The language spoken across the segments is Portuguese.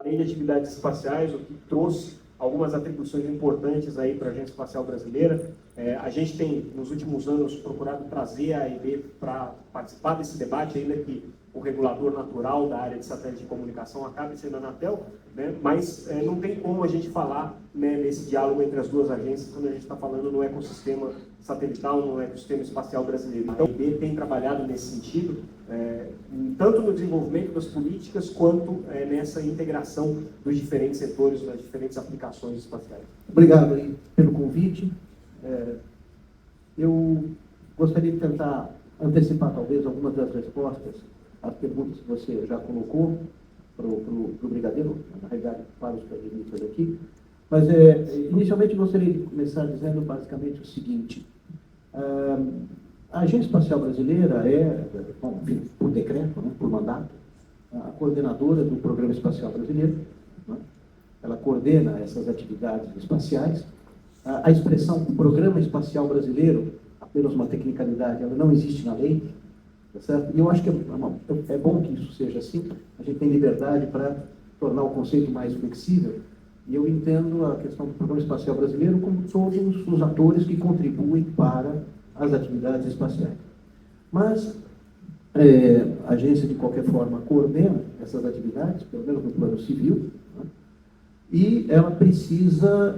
Lei de Atividades Espaciais, o que trouxe algumas atribuições importantes aí para a Agência Espacial Brasileira. A gente tem, nos últimos anos, procurado trazer a AEB para participar desse debate, ainda que o regulador natural da área de satélite de comunicação acabe sendo a Anatel, né? Mas não tem como a gente falar, né, nesse diálogo entre as duas agências quando a gente está falando no ecossistema satelital, no ecossistema espacial brasileiro. Então, a AEB tem trabalhado nesse sentido, tanto no desenvolvimento das políticas, quanto nessa integração dos diferentes setores, das diferentes aplicações espaciais. Obrigado aí pelo convite. Eu gostaria de tentar antecipar, talvez, algumas das respostas às perguntas que você já colocou para o Brigadeiro, na realidade, para os acadêmicos aqui. Mas, inicialmente, gostaria de começar dizendo, basicamente, o seguinte. A Agência Espacial Brasileira bom, enfim, por decreto, né, por mandato, a coordenadora do Programa Espacial Brasileiro, né? Ela coordena essas atividades espaciais. A expressão Programa Espacial Brasileiro, apenas uma tecnicalidade, ela não existe na lei, tá certo? E eu acho que é bom que isso seja assim, a gente tem liberdade para tornar o conceito mais flexível, e eu entendo a questão do Programa Espacial Brasileiro como todos os atores que contribuem para as atividades espaciais. Mas a agência, de qualquer forma, coordena essas atividades, pelo menos no plano civil, né? E ela precisa...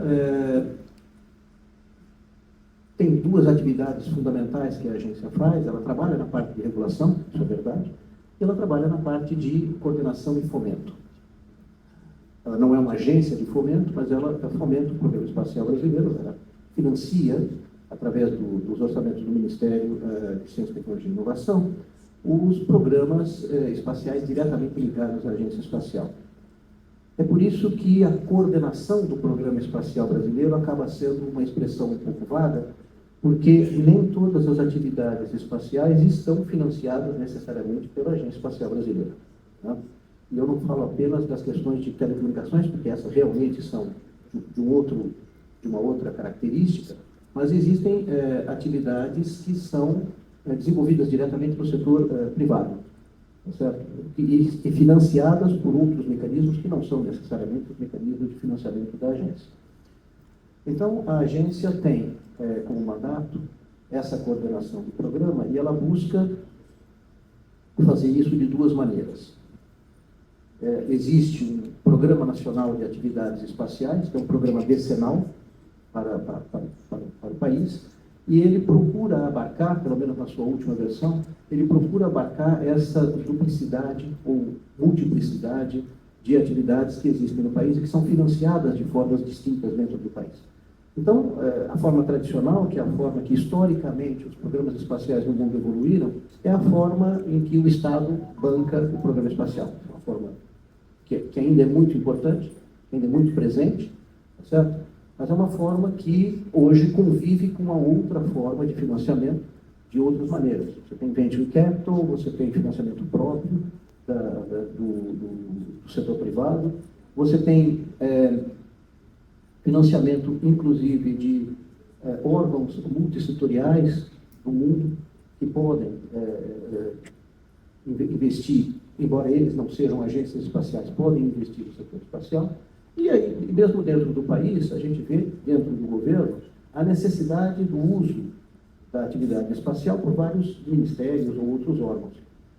Tem duas atividades fundamentais que a agência faz. Ela trabalha na parte de regulação, isso é verdade, e ela trabalha na parte de coordenação e fomento. Ela não é uma agência de fomento, mas ela fomenta o Programa Espacial Brasileiro, ela financia, através dos orçamentos do Ministério de Ciência, Tecnologia e Inovação, os programas espaciais diretamente ligados à agência espacial. É por isso que a coordenação do Programa Espacial Brasileiro acaba sendo uma expressão um pouco vaga, porque nem todas as atividades espaciais estão financiadas necessariamente pela Agência Espacial Brasileira, né? E eu não falo apenas das questões de telecomunicações, porque essas realmente são de uma outra característica, mas existem atividades que são desenvolvidas diretamente no setor privado, tá certo? E financiadas por outros mecanismos que não são necessariamente os mecanismos de financiamento da agência. Então, a agência tem como mandato essa coordenação do programa e ela busca fazer isso de duas maneiras. Existe um Programa Nacional de Atividades Espaciais, que é um programa decenal para o país, e ele procura abarcar, pelo menos na sua última versão, ele procura abarcar essa duplicidade ou multiplicidade de atividades que existem no país e que são financiadas de formas distintas dentro do país. Então, a forma tradicional, que é a forma que historicamente os programas espaciais no mundo evoluíram, é a forma em que o Estado banca o programa espacial. Uma forma que ainda é muito importante, ainda é muito presente, tá certo? Mas é uma forma que hoje convive com uma outra forma de financiamento de outras maneiras. Você tem venture capital, você tem financiamento próprio do setor privado, você tem financiamento, inclusive, de órgãos multissetoriais do mundo que podem investir, embora eles não sejam agências espaciais, podem investir no setor espacial. E aí, mesmo dentro do país, a gente vê, dentro do governo, a necessidade do uso da atividade espacial por vários ministérios ou outros órgãos.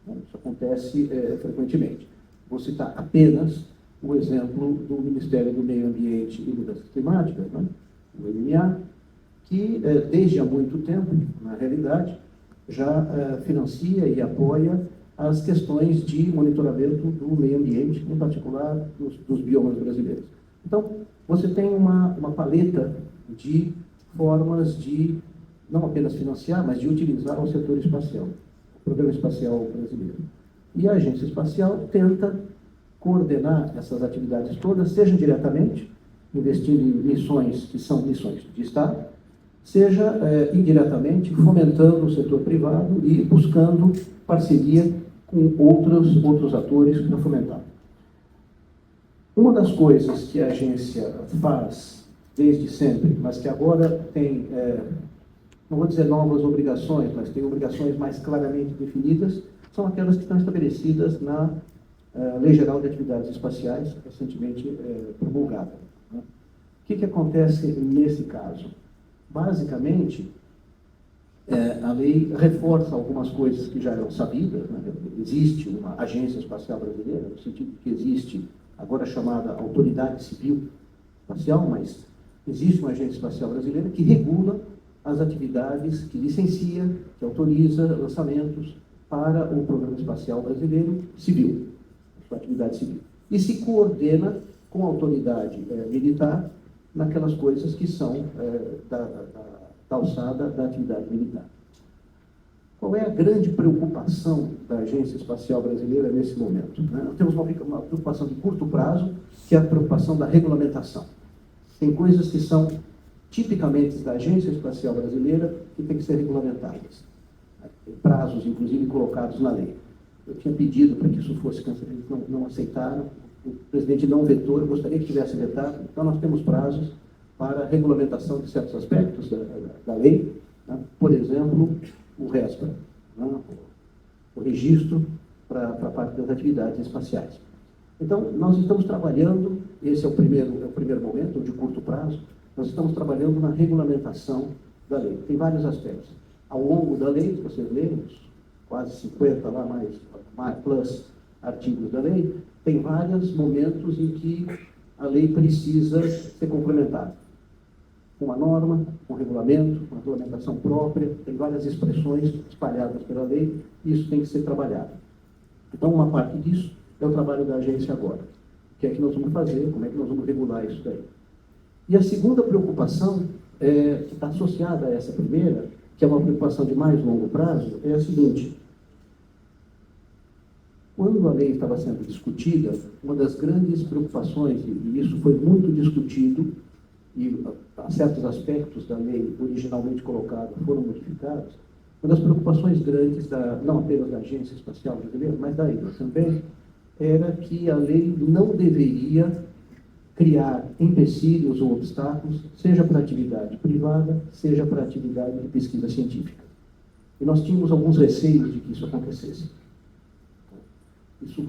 Isso acontece frequentemente. Vou citar apenas o exemplo do Ministério do Meio Ambiente e Mudanças Climáticas, né? O MMA, que desde há muito tempo, na realidade, já financia e apoia as questões de monitoramento do meio ambiente, em particular dos biomas brasileiros. Então, você tem uma paleta de formas de, não apenas financiar, mas de utilizar o setor espacial, o Programa Espacial Brasileiro. E a Agência Espacial tenta coordenar essas atividades todas, seja diretamente, investindo em missões que são missões de Estado, seja indiretamente, fomentando o setor privado e buscando parceria com outros atores para fomentar. Uma das coisas que a agência faz desde sempre, mas que agora tem, não vou dizer novas obrigações, mas tem obrigações mais claramente definidas, são aquelas que estão estabelecidas na a Lei Geral de Atividades Espaciais, recentemente promulgada. Né? O que acontece nesse caso? Basicamente, a lei reforça algumas coisas que já eram sabidas. Né? Existe uma agência espacial brasileira, no sentido que existe, agora chamada Autoridade Civil Espacial, mas existe uma agência espacial brasileira que regula as atividades, que licencia, que autoriza lançamentos para o Programa Espacial Brasileiro Civil, a sua atividade civil. E se coordena com a autoridade militar naquelas coisas que são da alçada da atividade militar. Qual é a grande preocupação da Agência Espacial Brasileira nesse momento? Né? Nós temos uma preocupação de curto prazo, que é a preocupação da regulamentação. Tem coisas que são tipicamente da Agência Espacial Brasileira que têm que ser regulamentadas. Tem prazos, inclusive, colocados na lei. Eu tinha pedido para que isso fosse cancelado, eles não aceitaram. O presidente não vetou, eu gostaria que tivesse vetado. Então, nós temos prazos para a regulamentação de certos aspectos da lei, né? Por exemplo, o RESPA, né? O registro para a parte das atividades espaciais. Então, nós estamos trabalhando, esse é o primeiro momento, de curto prazo, nós estamos trabalhando na regulamentação da lei. Tem vários aspectos. Ao longo da lei, se vocês lerem, quase 50 lá, mais plus artigos da lei, tem vários momentos em que a lei precisa ser complementada. Com uma norma, com um regulamento, uma regulamentação própria, tem várias expressões espalhadas pela lei, e isso tem que ser trabalhado. Então, uma parte disso é o trabalho da agência agora. O que é que nós vamos fazer, como é que nós vamos regular isso daí. E a segunda preocupação, que está associada a essa primeira, que é uma preocupação de mais longo prazo, é a seguinte. Quando a lei estava sendo discutida, uma das grandes preocupações, e isso foi muito discutido, e certos aspectos da lei originalmente colocada foram modificados, uma das preocupações grandes, não apenas da Agência Espacial Brasileira, mas da ISA também, era que a lei não deveria criar empecilhos ou obstáculos, seja para atividade privada, seja para atividade de pesquisa científica. E nós tínhamos alguns receios de que isso acontecesse.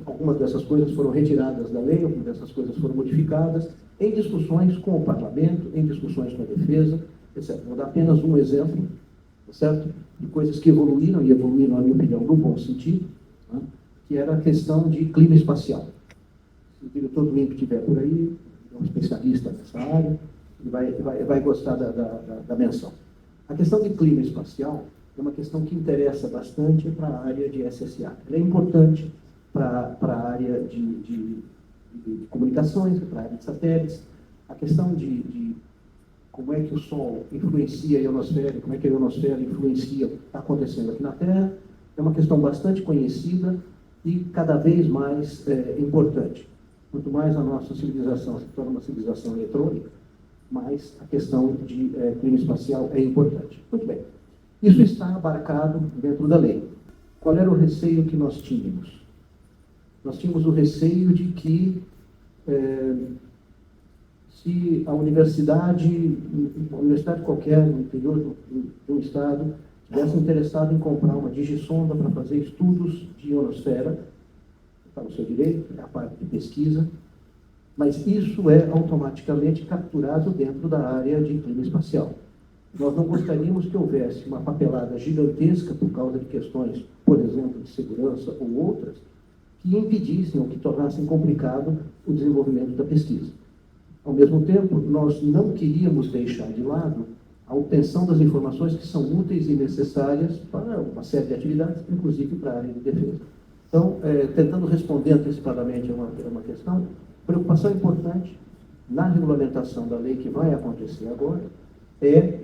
Algumas dessas coisas foram retiradas da lei, algumas dessas coisas foram modificadas, em discussões com o parlamento, em discussões com a defesa, etc. Vou dar apenas um exemplo, certo? De coisas que evoluíram, e evoluíram, na minha opinião, no bom sentido, né? Que era a questão de clima espacial. Se o diretor do INPE estiver por aí, é um especialista nessa área, ele vai gostar da menção. A questão de clima espacial é uma questão que interessa bastante para a área de SSA. Ela é importante para a área de comunicações, para a área de satélites. A questão de como é que o Sol influencia a ionosfera, como é que a ionosfera influencia o que está acontecendo aqui na Terra, é uma questão bastante conhecida e cada vez mais importante. Quanto mais a nossa civilização se torna uma civilização eletrônica, mais a questão de clima espacial é importante. Muito bem. Isso está abarcado dentro da lei. Qual era o receio que nós tínhamos? Nós tínhamos o receio de que se a universidade qualquer no interior do estado estivesse interessada em comprar uma digisonda para fazer estudos de ionosfera, está no seu direito, é a parte de pesquisa, mas isso é automaticamente capturado dentro da área de clima espacial. Nós não gostaríamos que houvesse uma papelada gigantesca por causa de questões, por exemplo, de segurança ou outras, que impedissem ou que tornassem complicado o desenvolvimento da pesquisa. Ao mesmo tempo, nós não queríamos deixar de lado a obtenção das informações que são úteis e necessárias para uma série de atividades, inclusive para a área de defesa. Então, tentando responder antecipadamente a uma questão, preocupação importante na regulamentação da lei que vai acontecer agora é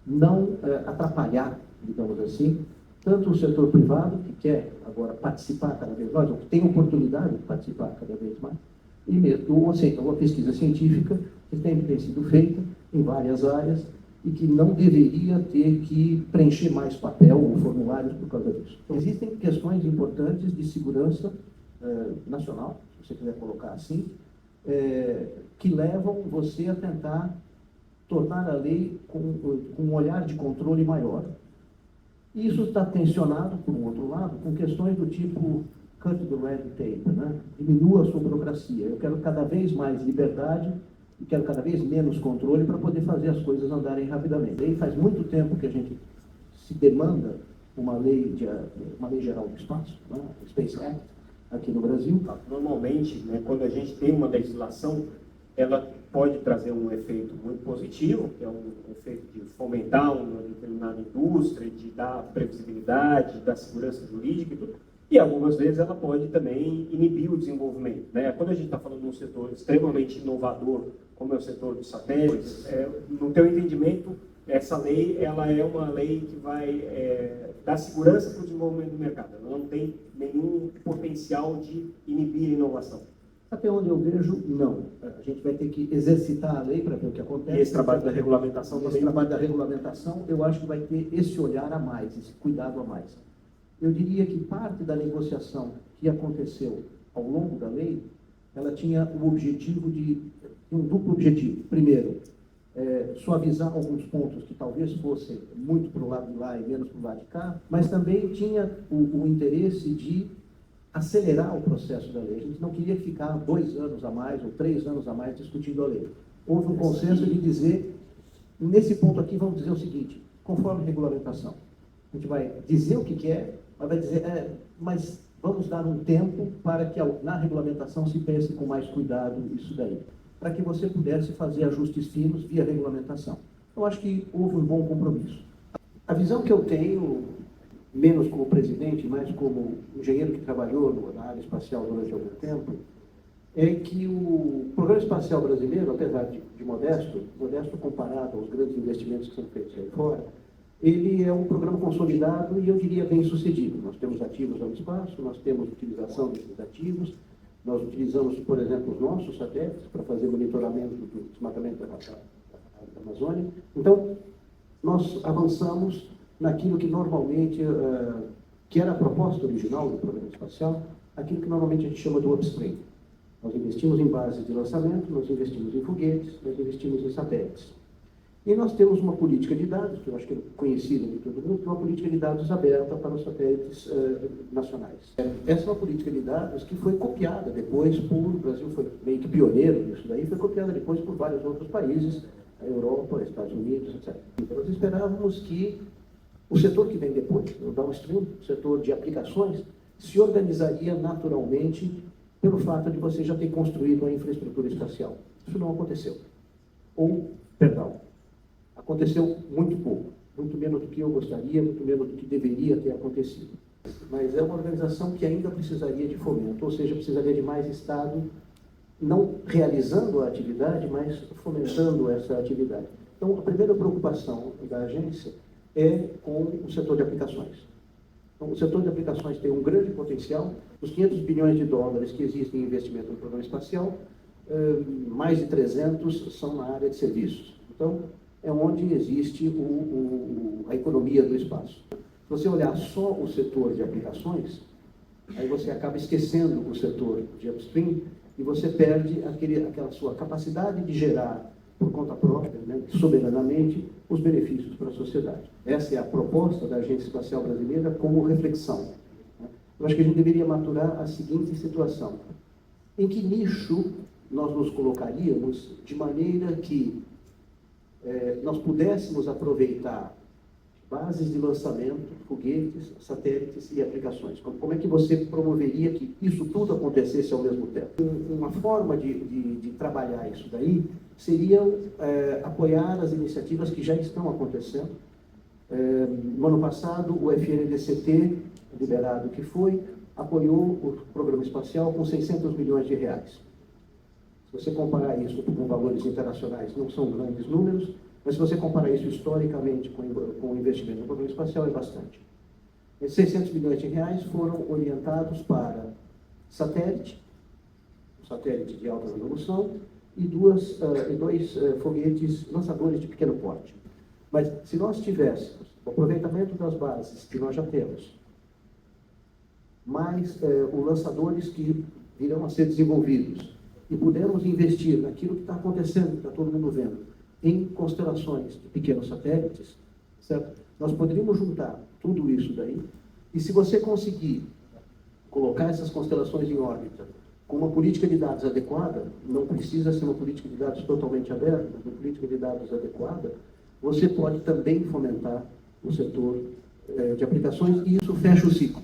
não atrapalhar, digamos assim, tanto o setor privado, que quer agora participar cada vez mais, ou que tem oportunidade de participar cada vez mais, e mesmo uma pesquisa científica que tem sido feita em várias áreas e que não deveria ter que preencher mais papel ou formulários por causa disso. Então, existem questões importantes de segurança nacional, se você quiser colocar assim, que levam você a tentar tornar a lei com um olhar de controle maior. Isso está tensionado, por um outro lado, com questões do tipo cut the red tape, né? Diminua a sua burocracia. Eu quero cada vez mais liberdade e quero cada vez menos controle para poder fazer as coisas andarem rapidamente. E aí faz muito tempo que a gente se demanda uma lei geral do espaço, né? O Space Act, aqui no Brasil. Normalmente, né, quando a gente tem uma legislação, ela pode trazer um efeito muito positivo, que é um efeito de fomentar uma determinada indústria, de dar previsibilidade, dar segurança jurídica e tudo. E algumas vezes ela pode também inibir o desenvolvimento, né? Quando a gente está falando de um setor extremamente inovador, como é o setor dos satélites, no teu entendimento, essa lei ela é uma lei que vai dar segurança para o desenvolvimento do mercado. Ela não tem nenhum potencial de inibir a inovação. Até onde eu vejo, não. A gente vai ter que exercitar a lei para ver o que acontece. E esse trabalho da regulamentação também. Esse trabalho da regulamentação, eu acho que vai ter esse olhar a mais, esse cuidado a mais. Eu diria que parte da negociação que aconteceu ao longo da lei, ela tinha o objetivo um duplo objetivo. Primeiro, suavizar alguns pontos que talvez fossem muito para o lado de lá e menos para o lado de cá, mas também tinha o interesse de acelerar o processo da lei. A gente não queria ficar 2 anos a mais ou 3 anos a mais discutindo a lei. Houve um consenso de dizer, nesse ponto aqui, vamos dizer o seguinte, conforme a regulamentação. A gente vai dizer o que é, mas vai dizer, mas vamos dar um tempo para que na regulamentação se pense com mais cuidado isso daí, para que você pudesse fazer ajustes finos via regulamentação. Eu acho que houve um bom compromisso. A visão que eu tenho, menos como presidente, mais como engenheiro que trabalhou na área espacial durante algum tempo, é que o Programa Espacial Brasileiro, apesar de modesto comparado aos grandes investimentos que são feitos aí fora, ele é um programa consolidado e eu diria bem sucedido. Nós temos ativos no espaço, nós temos utilização desses ativos, nós utilizamos, por exemplo, os nossos satélites para fazer monitoramento do desmatamento da Amazônia. Então, nós avançamos naquilo que normalmente, que era a proposta original do programa espacial, aquilo que normalmente a gente chama do upstream. Nós investimos em bases de lançamento, nós investimos em foguetes, nós investimos em satélites. E nós temos uma política de dados, que eu acho que é conhecida de todo mundo, que é uma política de dados aberta para os satélites nacionais. Essa é uma política de dados que foi copiada depois o Brasil foi meio que pioneiro nisso daí, foi copiada depois por vários outros países, a Europa, Estados Unidos, etc. Então, nós esperávamos que o setor que vem depois, o downstream, o setor de aplicações, se organizaria naturalmente pelo fato de você já ter construído a infraestrutura espacial. Isso não aconteceu. Aconteceu muito pouco, muito menos do que eu gostaria, muito menos do que deveria ter acontecido. Mas é uma organização que ainda precisaria de fomento, ou seja, precisaria de mais Estado, não realizando a atividade, mas fomentando essa atividade. Então, a primeira preocupação da agência é com o setor de aplicações. Então, o setor de aplicações tem um grande potencial. Os 500 bilhões de dólares que existem em investimento no programa espacial, mais de 300 são na área de serviços. Então, é onde existe a economia do espaço. Se você olhar só o setor de aplicações, aí você acaba esquecendo o setor de upstream e você perde aquela sua capacidade de gerar por conta própria, né, soberanamente, os benefícios para a sociedade. Essa é a proposta da Agência Espacial Brasileira como reflexão. Eu acho que a gente deveria maturar a seguinte situação. Em que nicho nós nos colocaríamos de maneira que nós pudéssemos aproveitar bases de lançamento, foguetes, satélites e aplicações? Como é que você promoveria que isso tudo acontecesse ao mesmo tempo? Uma forma de trabalhar isso daí seria apoiar as iniciativas que já estão acontecendo. No ano passado, o FNDCT, liberado que foi, apoiou o programa espacial com 600 milhões de reais. Se você comparar isso com valores internacionais, não são grandes números, mas se você comparar isso historicamente com o investimento no programa espacial, é bastante. Esses 600 milhões de reais foram orientados para satélite de alta resolução, e dois foguetes lançadores de pequeno porte. Mas se nós tivéssemos o aproveitamento das bases que nós já temos, mais os lançadores que virão a ser desenvolvidos, e pudermos investir naquilo que está acontecendo, que está todo mundo vendo, em constelações de pequenos satélites, certo? Nós poderíamos juntar tudo isso daí, e se você conseguir colocar essas constelações em órbita, com uma política de dados adequada, não precisa ser uma política de dados totalmente aberta, mas uma política de dados adequada, você pode também fomentar o setor de aplicações e isso fecha o ciclo.